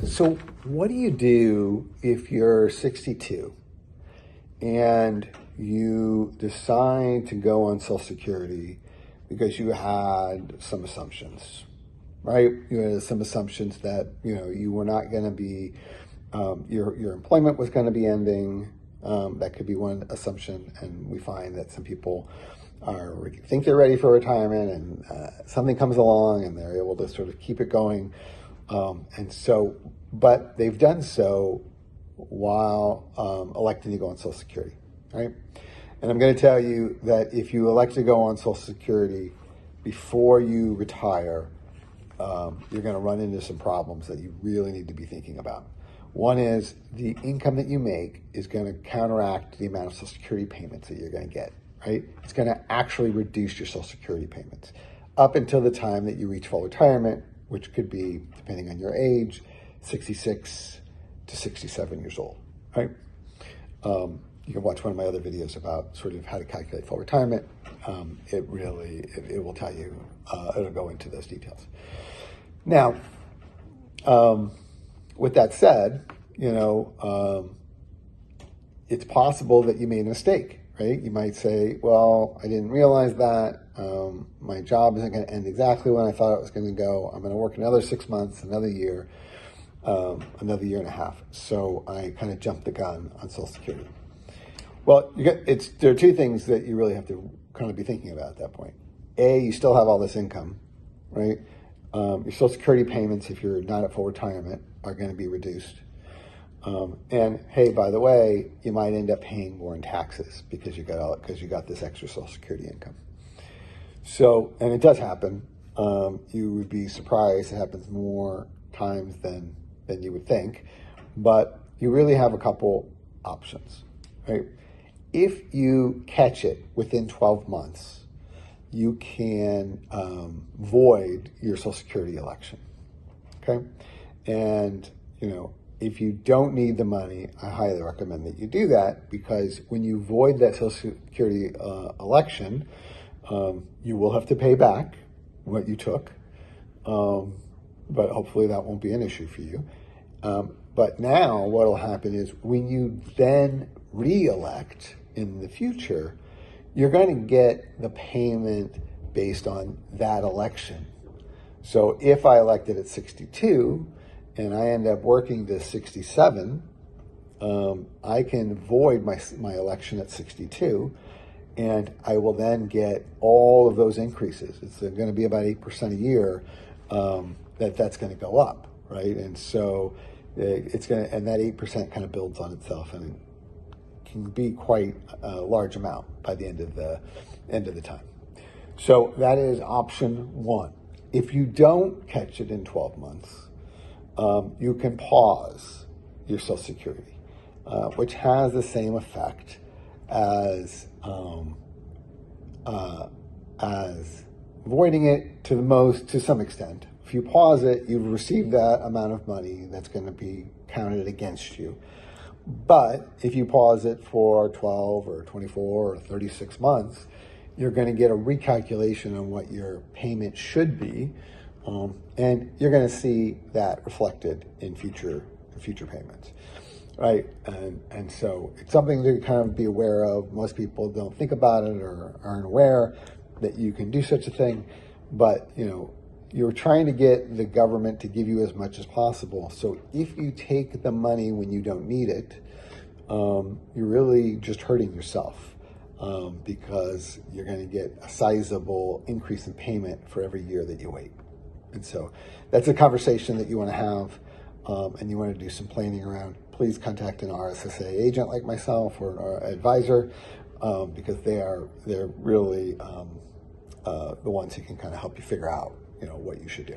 So what do you do if you're 62 and you decide to go on Social Security because you had some assumptions, right? You had some assumptions that, you were not going to be, your employment was going to be ending. That could be one assumption. And we find that some people think they're ready for retirement, and something comes along and they're able to sort of keep it going. But they've done so while electing to go on Social Security, right? And I'm going to tell you that if you elect to go on Social Security before you retire, you're going to run into some problems that you really need to be thinking about. One is the income that you make is going to counteract the amount of Social Security payments that you're going to get, right? It's going to actually reduce your Social Security payments up until the time that you reach full retirement, which could be, depending on your age, 66 to 67 years old, right? You can watch one of my other videos about sort of how to calculate full retirement. It will tell you, it'll go into those details. Now, with that said, it's possible that you made a mistake, right? You might say, well, I didn't realize that. My job isn't going to end exactly when I thought it was going to go. I'm going to work another 6 months, another year and a half. So I kind of jumped the gun on Social Security. Well, there are two things that you really have to kind of be thinking about at that point. A, you still have all this income, right? Your Social Security payments, if you're not at full retirement, are going to be reduced. And hey, by the way, you might end up paying more in taxes because you got this extra Social Security income. So, and it does happen. You would be surprised; it happens more times than you would think. But you really have a couple options, right? If you catch it within 12 months, you can void your Social Security election, okay? And, if you don't need the money, I highly recommend that you do that, because when you void that Social Security election, you will have to pay back what you took, but hopefully that won't be an issue for you. But now what will happen is when you then re-elect in the future, you're going to get the payment based on that election. So if I elected at 62 and I end up working to 67, I can void my election at 62, and I will then get all of those increases. It's going to be about 8% a year that's going to go up, right? And so and that 8% kind of builds on itself, and it can be quite a large amount by the end of the time. So that is option one. If you don't catch it in 12 months, you can pause your Social Security, which has the same effect as voiding it to some extent. If you pause it, you've received that amount of money that's going to be counted against you. But if you pause it for 12 or 24 or 36 months, you're going to get a recalculation on what your payment should be, and you're going to see that reflected in future payments, right? And so it's something to kind of be aware of. Most people don't think about it or aren't aware that you can do such a thing, but you're trying to get the government to give you as much as possible. So if you take the money when you don't need it, you're really just hurting yourself, because you're going to get a sizable increase in payment for every year that you wait. And so that's a conversation that you want to have, and you want to do some planning around. Please contact an RSSA agent like myself or an advisor, because they're really the ones who can kind of help you figure out what you should do.